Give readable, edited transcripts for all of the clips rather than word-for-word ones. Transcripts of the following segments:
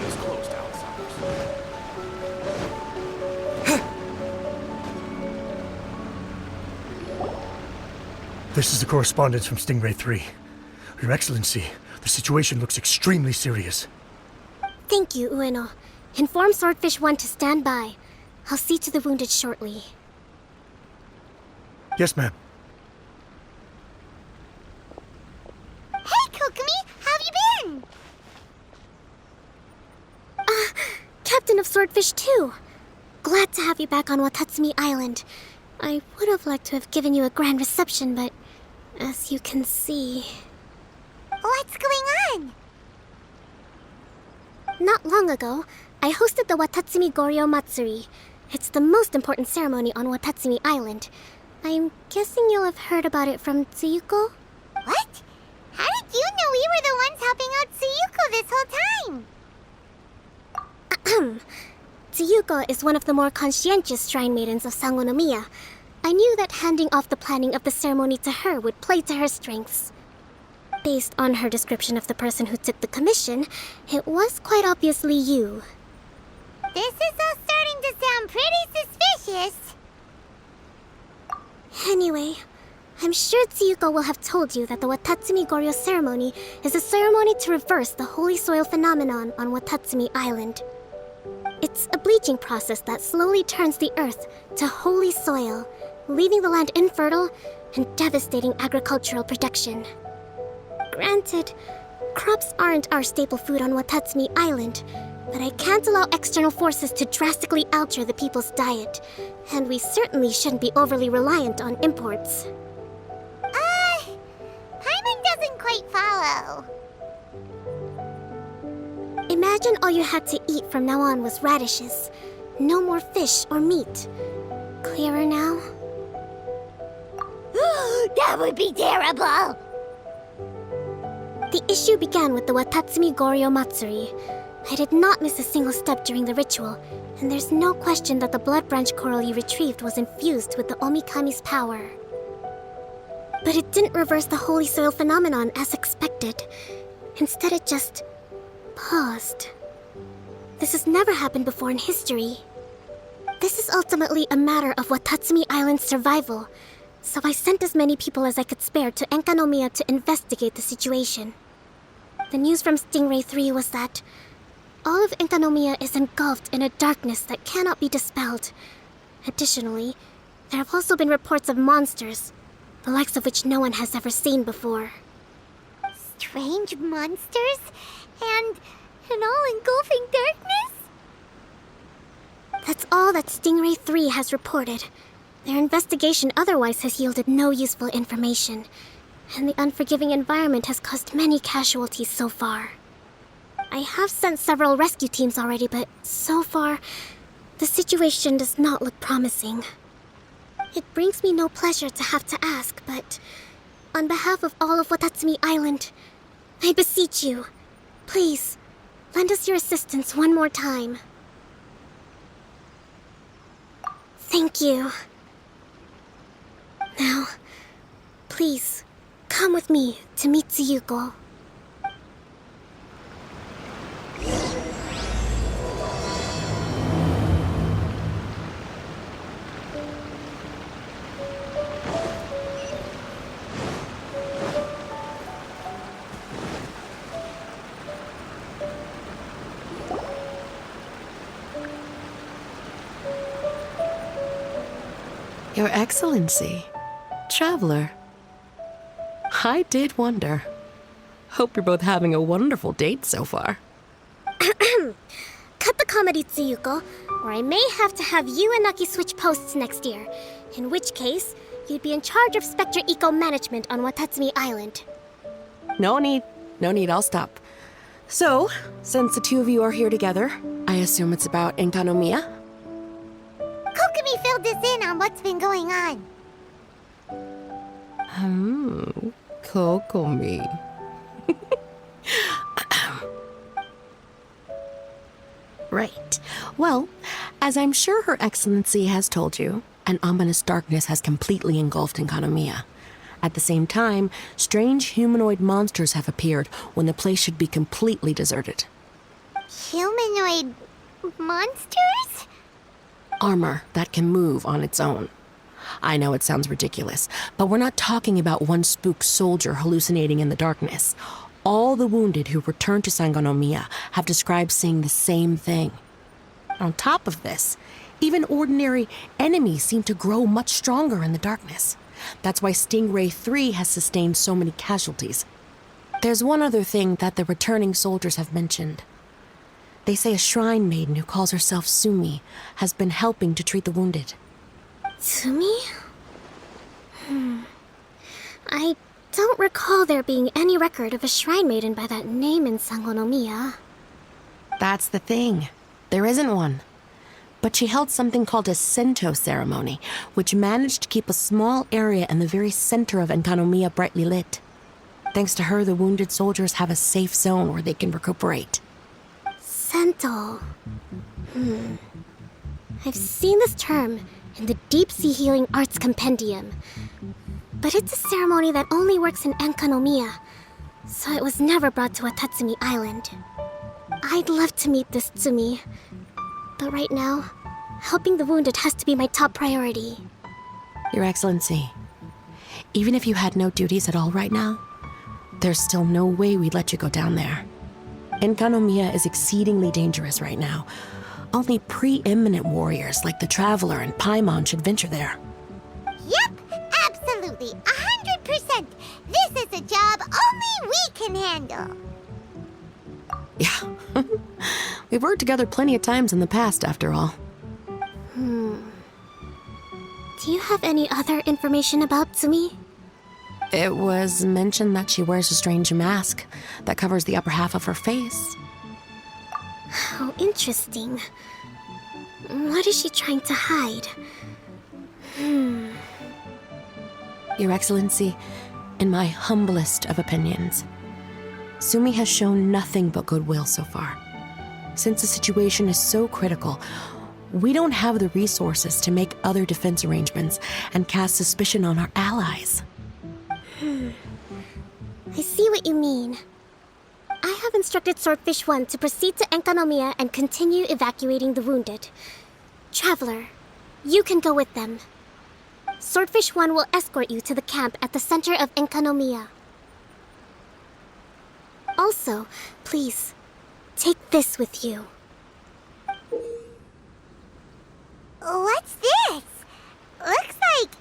is closed to outsiders. This is the correspondence from Stingray 3. Your Excellency, the situation looks extremely serious. Thank you, Ueno. Inform Swordfish 1 to stand by. I'll see to the wounded shortly. Yes, ma'am. Hey, Kokomi! How have you been? Captain of Swordfish 2. Glad to have you back on Watatsumi Island. I would have liked to have given you a grand reception, but as you can see... What's going on? Not long ago, I hosted the Watatsumi Goryo Matsuri. It's the most important ceremony on Watatsumi Island. I'm guessing you'll have heard about it from Tsuyuko? What? How did you know we were the ones helping out Tsuyuko this whole time? Tsuyuko is one of the more conscientious shrine maidens of Sangonomiya. I knew that handing off the planning of the ceremony to her would play to her strengths. Based on her description of the person who took the commission, it was quite obviously you. This is all starting to sound pretty suspicious. Anyway, I'm sure Tsuyuko will have told you that the Watatsumi Goryo ceremony is a ceremony to reverse the holy soil phenomenon on Watatsumi Island. It's a bleaching process that slowly turns the earth to holy soil, leaving the land infertile and devastating agricultural production. Granted, crops aren't our staple food on Watatsumi Island, but I can't allow external forces to drastically alter the people's diet, and we certainly shouldn't be overly reliant on imports. Paimon doesn't quite follow. Imagine all you had to eat from now on was radishes. No more fish or meat. Clearer now? That would be terrible! The issue began with the Watatsumi Goryo Matsuri. I did not miss a single step during the ritual, and there's no question that the blood branch coral you retrieved was infused with the Omikami's power. But it didn't reverse the holy soil phenomenon as expected. Instead, it just paused. This has never happened before in history. This is ultimately a matter of Watatsumi Island's survival, so I sent as many people as I could spare to Encanomia to investigate the situation. The news from Stingray 3 was that all of Encanomia is engulfed in a darkness that cannot be dispelled. Additionally, there have also been reports of monsters, the likes of which no one has ever seen before. Strange monsters? And an all-engulfing darkness? That's all that Stingray 3 has reported. Their investigation otherwise has yielded no useful information, and the unforgiving environment has caused many casualties so far. I have sent several rescue teams already, but so far, the situation does not look promising. It brings me no pleasure to have to ask, but on behalf of all of Watatsumi Island, I beseech you, please, lend us your assistance one more time. Thank you. Now, please, come with me to meet Tsuyuko. Your Excellency, Traveler. I did wonder. Hope you're both having a wonderful date so far. Cut the comedy, Tsuyuko, or I may have to have you and Naki switch posts next year. In which case, you'd be in charge of Spectre Eco Management on Watatsumi Island. No need, I'll stop. So, since the two of you are here together, I assume it's about Encanomia? Kokomi filled us in on what's been going on. Kokomi. Right. Well, as I'm sure Her Excellency has told you, an ominous darkness has completely engulfed Encanomia. At the same time, strange humanoid monsters have appeared when the place should be completely deserted. Humanoid monsters? Armor that can move on its own. I know it sounds ridiculous, but we're not talking about one spooked soldier hallucinating in the darkness. All the wounded who returned to Encanomia have described seeing the same thing. On top of this, even ordinary enemies seem to grow much stronger in the darkness. That's why Stingray 3 has sustained so many casualties. There's one other thing that the returning soldiers have mentioned. They say a shrine maiden who calls herself Sumi has been helping to treat the wounded. Tsumi? I don't recall there being any record of a shrine maiden by that name in Sangonomiya. That's the thing. There isn't one. But she held something called a Sento ceremony, which managed to keep a small area in the very center of Encanomia brightly lit. Thanks to her, the wounded soldiers have a safe zone where they can recuperate. Sento. I've seen this term in the Deep Sea Healing Arts Compendium. But it's a ceremony that only works in Encanomia, so it was never brought to Watatsumi Island. I'd love to meet this Tsumi, but right now, helping the wounded has to be my top priority. Your Excellency, even if you had no duties at all right now, there's still no way we'd let you go down there. Encanomia is exceedingly dangerous right now. Only preeminent warriors like the Traveler and Paimon should venture there. Yep, absolutely, 100%. This is a job only we can handle. Yeah. We've worked together plenty of times in the past, after all. Do you have any other information about Tsumi? It was mentioned that she wears a strange mask that covers the upper half of her face. How interesting. What is she trying to hide? Your Excellency, in my humblest of opinions, Sumi has shown nothing but goodwill so far. Since the situation is so critical, we don't have the resources to make other defense arrangements and cast suspicion on our allies. I see what you mean. I have instructed Swordfish 1 to proceed to Encanomia and continue evacuating the wounded. Traveler, you can go with them. Swordfish 1 will escort you to the camp at the center of Encanomia. Also, please, take this with you. What's this? Looks like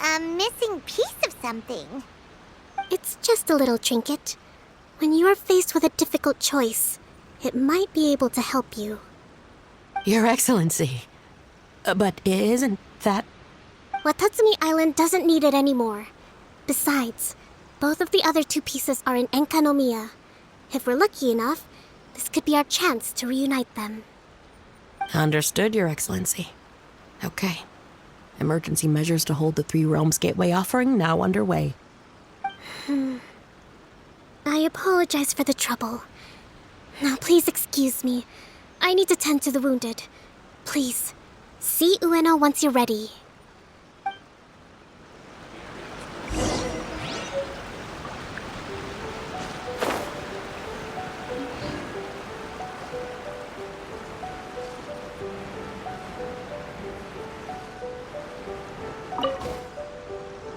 a missing piece of something. It's just a little trinket. When you are faced with a difficult choice, it might be able to help you. Your Excellency, but isn't that... Watatsumi Island doesn't need it anymore. Besides, both of the other two pieces are in Encanomia. If we're lucky enough, this could be our chance to reunite them. Understood, Your Excellency. Okay. Emergency measures to hold the Three Realms Gateway offering now underway. I apologize for the trouble. Now please excuse me. I need to tend to the wounded. Please, see Ueno once you're ready.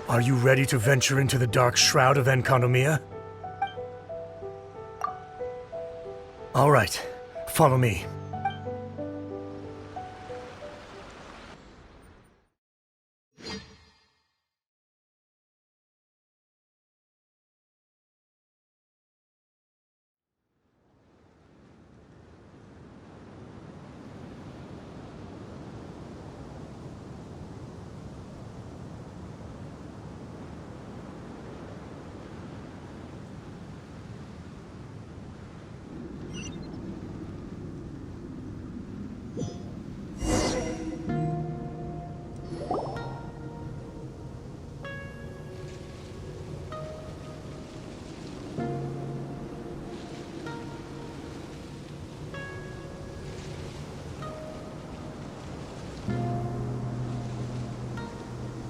Are you ready to venture into the dark shroud of Encanomia? All right, follow me.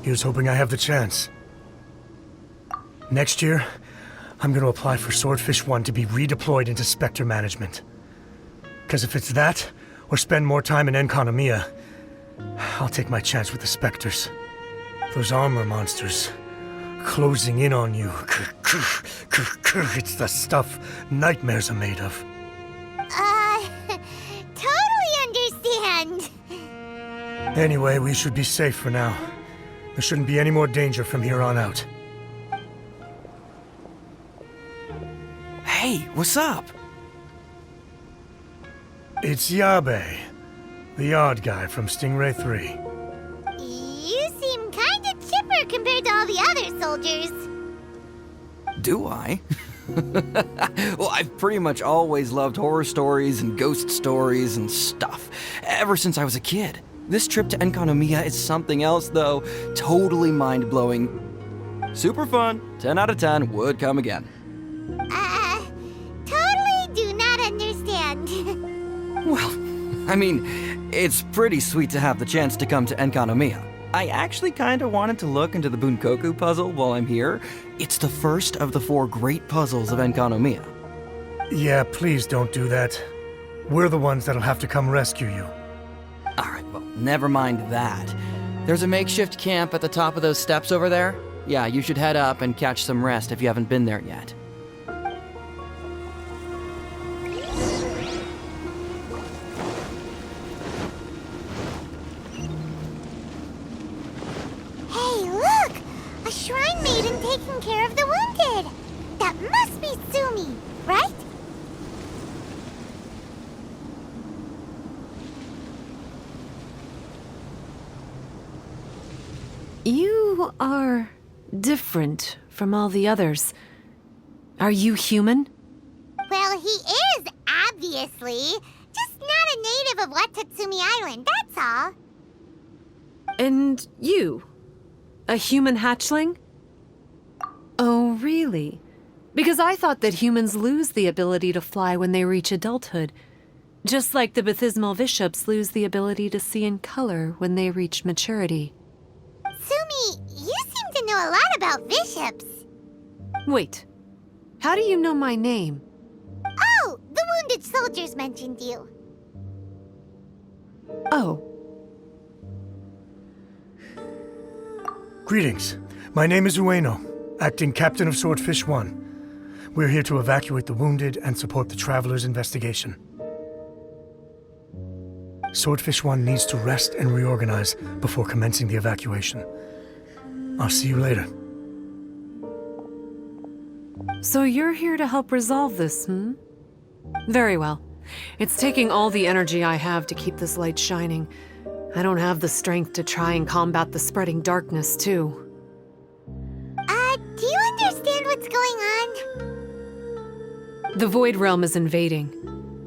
Here's hoping I have the chance. Next year, I'm going to apply for Swordfish 1 to be redeployed into Spectre Management. Because if it's that, or spend more time in Encanomia, I'll take my chance with the specters. Those armor monsters, closing in on you. It's the stuff nightmares are made of. Totally understand. Anyway, we should be safe for now. There shouldn't be any more danger from here on out. Hey, what's up? It's Yabe, the odd guy from Stingray 3. You seem kinda chipper compared to all the other soldiers. Do I? Well, I've pretty much always loved horror stories and ghost stories and stuff, ever since I was a kid. This trip to Encanomia is something else, though. Totally mind-blowing. Super fun. 10 out of 10 would come again. Totally do not understand. Well, I mean, it's pretty sweet to have the chance to come to Encanomia. I actually kind of wanted to look into the Bunkoku puzzle while I'm here. It's the first of the 4 great puzzles of Encanomia. Yeah, please don't do that. We're the ones that'll have to come rescue you. Alright, well, never mind that. There's a makeshift camp at the top of those steps over there. Yeah, you should head up and catch some rest if you haven't been there yet. Hey, look! A shrine maiden taking care of the wounded. That must be Sumi, right? You are different from all the others. Are you human? Well, he is, obviously. Just not a native of Watatsumi Island, that's all. And you? A human hatchling? Oh, really? Because I thought that humans lose the ability to fly when they reach adulthood, just like the baptismal bishops lose the ability to see in color when they reach maturity. Sumi, you seem to know a lot about bishops. Wait, how do you know my name? Oh, the wounded soldiers mentioned you. Oh, Greetings. My name is Ueno, acting captain of Swordfish 1. We're here to evacuate the wounded and support the traveler's investigation. Swordfish 1 needs to rest and reorganize before commencing the evacuation. I'll see you later. so you're here to help resolve this, hmm? Very well. It's taking all the energy I have to keep this light shining. I don't have the strength to try and combat the spreading darkness, too. Do you understand what's going on? The Void Realm is invading.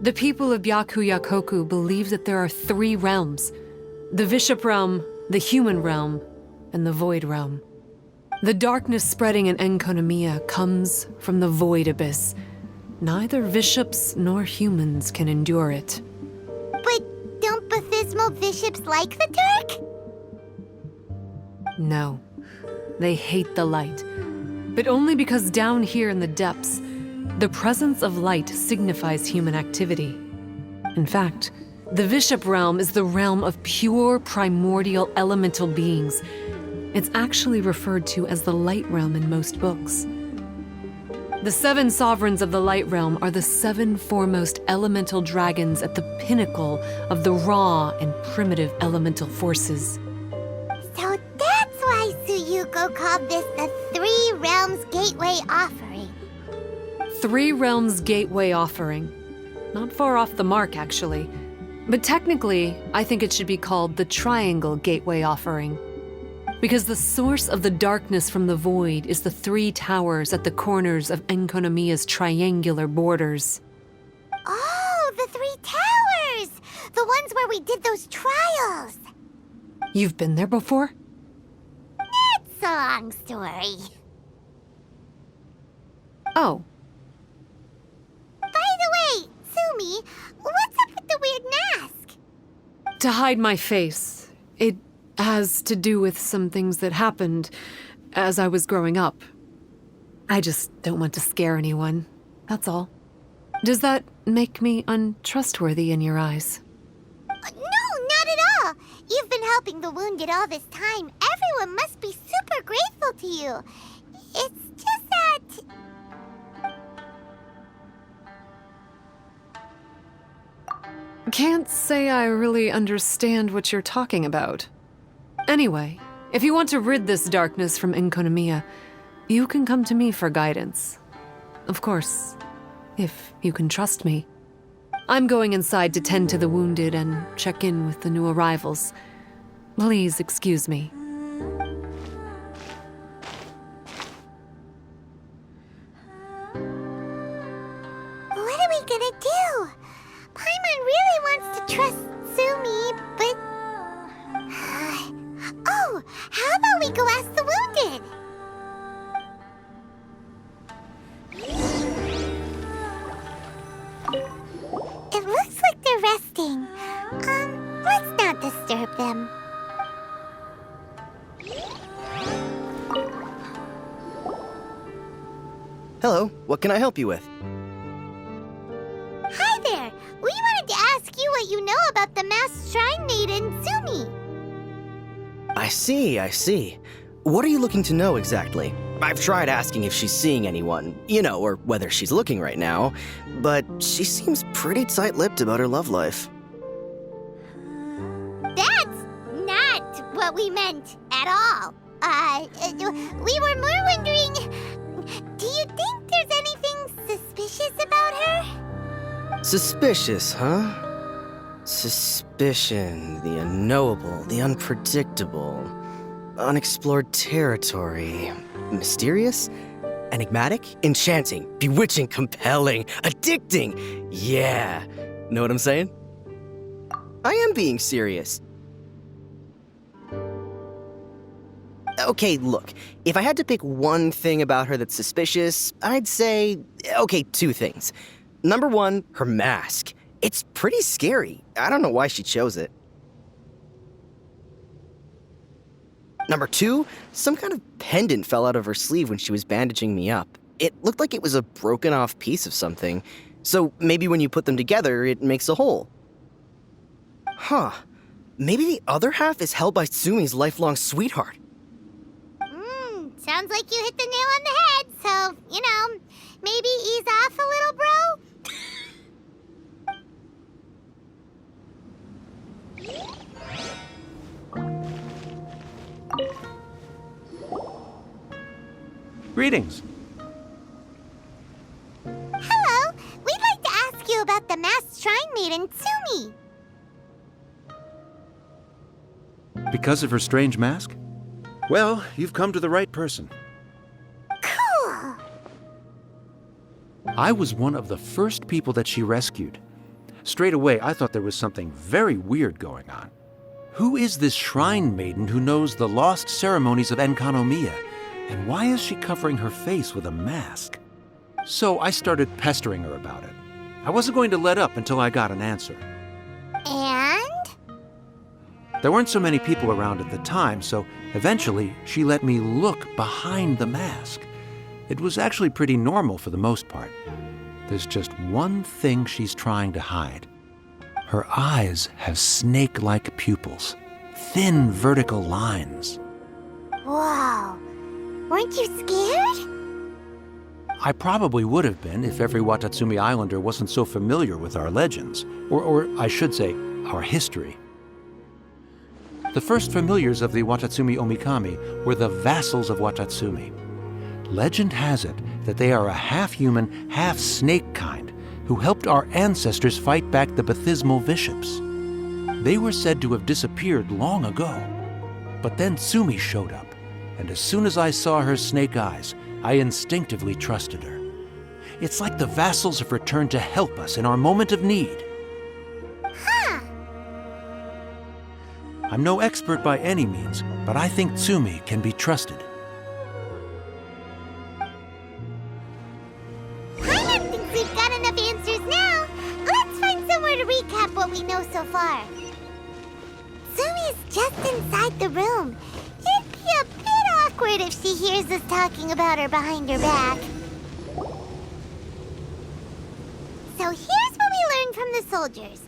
The people of Byakuyakoku believe that there are 3 realms: the Bishop Realm, the Human Realm, and the Void Realm. The darkness spreading in Encanomia comes from the Void Abyss. Neither bishops nor humans can endure it. But don't baptismal bishops like the dark? No, they hate the light. But only because down here in the depths, the presence of light signifies human activity. In fact, the Bishop Realm is the realm of pure primordial elemental beings. It's actually referred to as the Light Realm in most books. The 7 sovereigns of the Light Realm are the 7 foremost elemental dragons at the pinnacle of the raw and primitive elemental forces. So that's why Suyuko called this the 3 Realms Gateway Offering. 3 Realms Gateway Offering. Not far off the mark, actually. But technically, I think it should be called the Triangle Gateway Offering. Because the source of the darkness from the void is the 3 towers at the corners of Encanomia's triangular borders. Oh, the 3 towers! The ones where we did those trials! You've been there before? It's a long story. Oh, By the way, Sumi, what's up with the weird mask? to hide my face. It has to do with some things that happened as I was growing up. I just don't want to scare anyone. That's all. Does that make me untrustworthy in your eyes? No, not at all. You've been helping the wounded all this time. Everyone must be super grateful to you. It's just that... Can't say I really understand what you're talking about. Anyway, if you want to rid this darkness from Encanomia, you can come to me for guidance. Of course, if you can trust me. I'm going inside to tend to the wounded and check in with the new arrivals. Please excuse me. What are we gonna do? Paimon really wants to trust Sumi, but... Oh, how about we go ask the wounded? It looks like they're resting. Let's not disturb them. Hello, what can I help you with? Hi there! We wanted to ask you what you know about the masked shrine maiden, Sumi. I see. What are you looking to know exactly? I've tried asking if she's seeing anyone, or whether she's looking right now, but she seems pretty tight-lipped about her love life. That's not what we meant at all. We were more wondering, do you think there's anything suspicious about her? Suspicious, huh? Suspicion, the unknowable, the unpredictable, unexplored territory. Mysterious? Enigmatic? Enchanting? Bewitching? Compelling? Addicting? Yeah. Know what I'm saying? I am being serious. Okay, look. If I had to pick one thing about her that's suspicious, I'd say, two things. Number one, her mask. It's pretty scary. I don't know why she chose it. Number two, some kind of pendant fell out of her sleeve when she was bandaging me up. It looked like it was a broken off piece of something. So maybe when you put them together, it makes a whole. Huh. Maybe the other half is held by Sumi's lifelong sweetheart. Sounds like you hit the nail on the head, so, maybe ease off a little, bro? Greetings. Hello, we'd like to ask you about the masked shrine maiden, Sumi. Because of her strange mask? Well, you've come to the right person. Cool. I was one of the first people that she rescued. Straight away, I thought there was something very weird going on. Who is this shrine maiden who knows the lost ceremonies of Encanomia? And why is she covering her face with a mask? So I started pestering her about it. I wasn't going to let up until I got an answer. And? There weren't so many people around at the time, so eventually she let me look behind the mask. It was actually pretty normal for the most part. There's just one thing she's trying to hide. Her eyes have snake-like pupils, thin vertical lines. Whoa. Weren't you scared? I probably would have been if every Watatsumi Islander wasn't so familiar with our legends, or I should say, our history. The first familiars of the Watatsumi Omikami were the vassals of Watatsumi. Legend has it that they are a half-human, half-snake kind who helped our ancestors fight back the Bathismal Bishops. They were said to have disappeared long ago. But then Sumi showed up, and as soon as I saw her snake eyes, I instinctively trusted her. It's like the vassals have returned to help us in our moment of need. Huh. I'm no expert by any means, but I think Sumi can be trusted. Paimon thinks we've got enough answers now. Let's find somewhere to recap what we know so far. Sumi's just inside the room. It'd be a bit awkward if she hears us talking about her behind her back. So here's what we learned from the soldiers.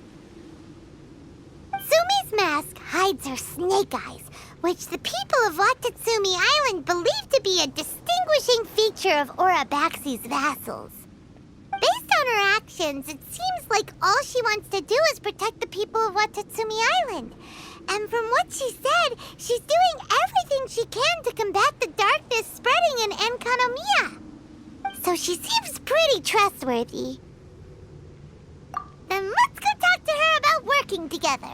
Sumi's mask hides her snake eyes, which the people of Watatsumi Island believe to be a distinguishing feature of Urabaxi's vassals. Based on her actions, it seems like all she wants to do is protect the people of Watatsumi Island. And from what she said, she's doing everything she can to combat the darkness spreading in Encanomia. So she seems pretty trustworthy. Then let's go talk to her about working together.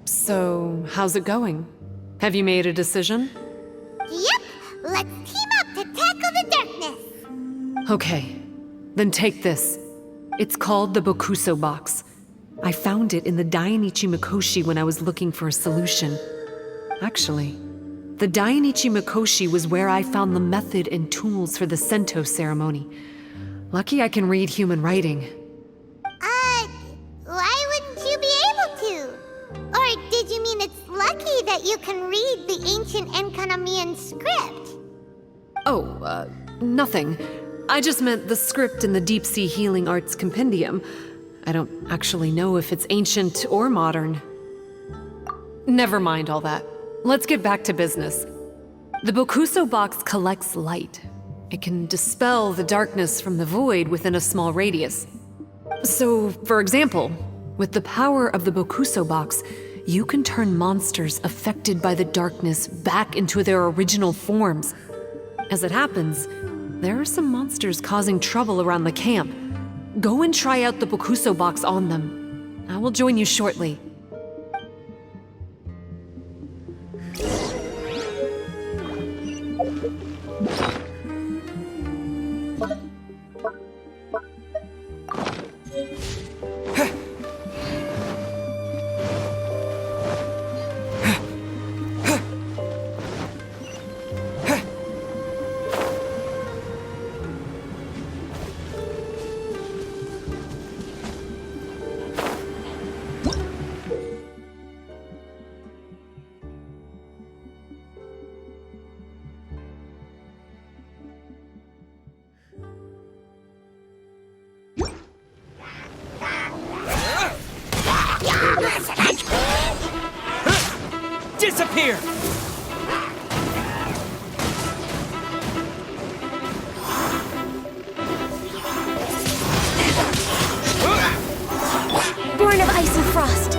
So, how's it going? Have you made a decision? Yep, let's team up to tackle the darkness. Okay, then take this. It's called the Bakuso Box. I found it in the Dainichi Mikoshi when I was looking for a solution. Actually, the Dainichi Mikoshi was where I found the method and tools for the Sento ceremony. Lucky I can read human writing. Why wouldn't you be able to? Or did you mean it's lucky that you can read the ancient Encanomian script? Oh, nothing. I just meant the script in the Deep Sea Healing Arts Compendium. I don't actually know if it's ancient or modern. Never mind all that. Let's get back to business. The Bakuso Box collects light. It can dispel the darkness from the void within a small radius. So, for example, with the power of the Bakuso Box, you can turn monsters affected by the darkness back into their original forms. As it happens, there are some monsters causing trouble around the camp. Go and try out the Bakuso Box on them. I will join you shortly. Disappear! Born of ice and frost.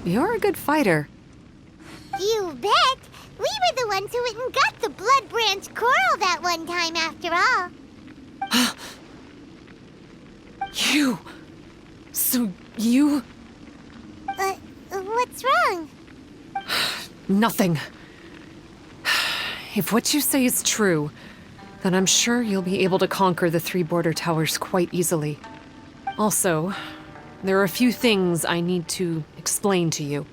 You're a good fighter. You bet! We were the ones who went and got the Blood Branch Coral that one time after all. You... So you... What's wrong? Nothing. If what you say is true, then I'm sure you'll be able to conquer the 3 border towers quite easily. Also, there are a few things I need to explain to you.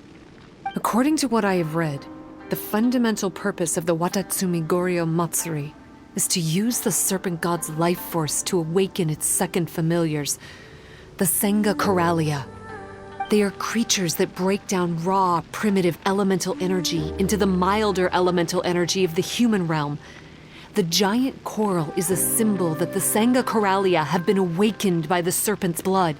According to what I have read, the fundamental purpose of the Watatsumi Goryo Matsuri is to use the serpent god's life force to awaken its second familiars, the Senga Coralia. They are creatures that break down raw, primitive elemental energy into the milder elemental energy of the human realm. The giant coral is a symbol that the Senga Coralia have been awakened by the serpent's blood.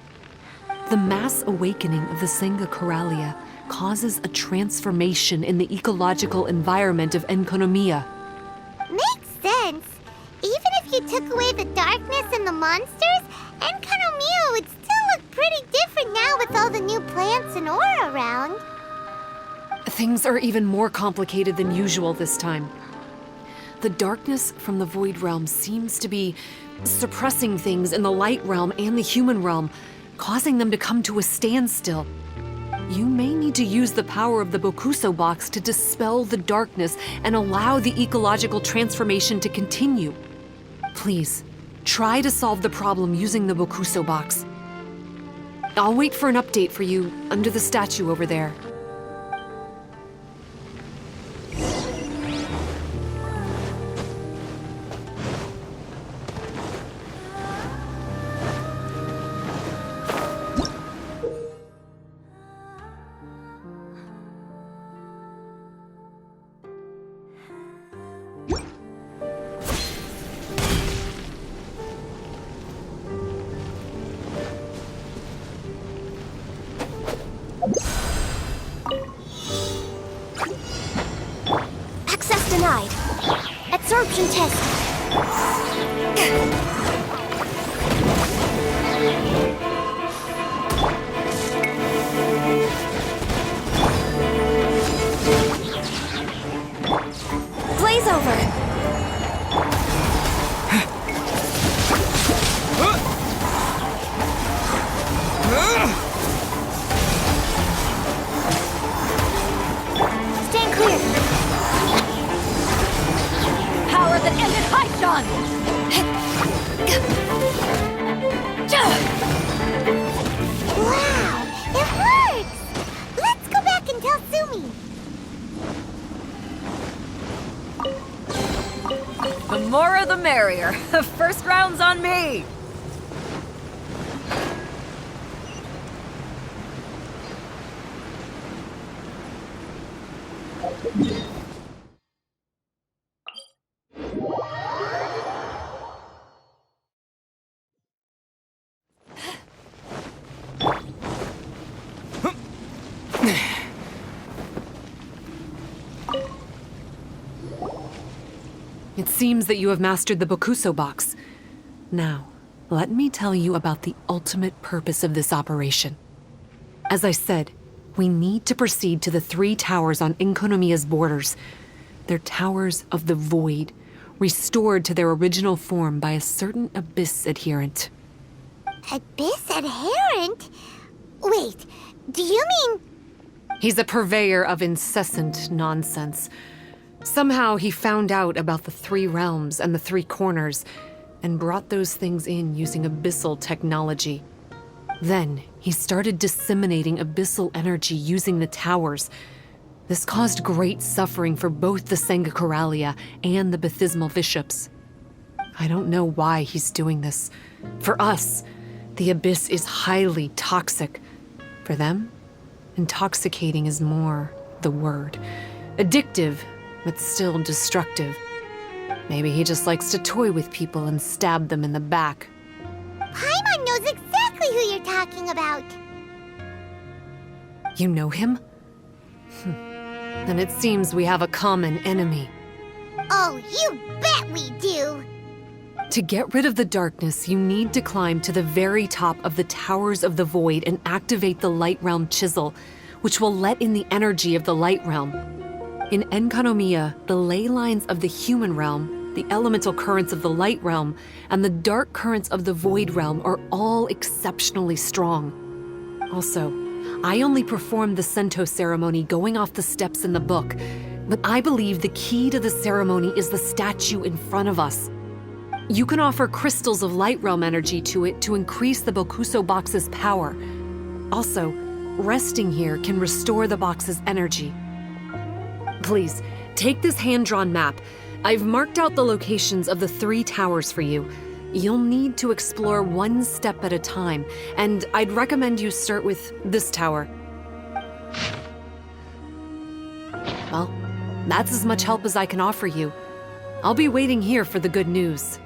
The mass awakening of the Senga Coralia causes a transformation in the ecological environment of Encanomia. Makes sense. Even if you took away the darkness and the monsters, Encanomia would still look pretty different now with all the new plants and aura around. Things are even more complicated than usual this time. The darkness from the Void Realm seems to be suppressing things in the Light Realm and the human realm, causing them to come to a standstill. you may need to use the power of the Bakuso Box to dispel the darkness and allow the ecological transformation to continue. Please, try to solve the problem using the Bakuso Box. I'll wait for an update for you under the statue over there. Access denied. Absorption test. Blaze over. Stand clear. Power that ended Haishan! Wow, it works! Let's go back and tell Sumi. The more the merrier. First round's on me. It seems that you have mastered the Bakuso Box. Now, let me tell you about the ultimate purpose of this operation. As I said, we need to proceed to the 3 towers on Encanomia's borders. They're towers of the void, restored to their original form by a certain Abyss adherent. Abyss adherent? Wait, do you mean... He's a purveyor of incessant nonsense. Somehow he found out about the 3 realms and the 3 corners, and brought those things in using abyssal technology. Then he started disseminating abyssal energy using the towers. This caused great suffering for both the Sangakaralia and the Bathismal Bishops. I don't know why he's doing this. For us, the Abyss is highly toxic. For them, intoxicating is more the word. Addictive, but still destructive. Maybe he just likes to toy with people and stab them in the back. Paimon knows exactly who you're talking about. You know him? Then it seems we have a common enemy. Oh, you bet we do. To get rid of the darkness, you need to climb to the very top of the Towers of the Void and activate the Light Realm Chisel, which will let in the energy of the Light Realm. In Encanomia, the ley lines of the human realm, the elemental currents of the Light Realm, and the dark currents of the Void Realm are all exceptionally strong. Also, I only performed the Sento ceremony going off the steps in the book, but I believe the key to the ceremony is the statue in front of us. You can offer crystals of Light Realm energy to it to increase the Bakuso Box's power. Also, resting here can restore the box's energy. Please, take this hand-drawn map. I've marked out the locations of the 3 towers for you. You'll need to explore one step at a time, and I'd recommend you start with this tower. Well, that's as much help as I can offer you. I'll be waiting here for the good news.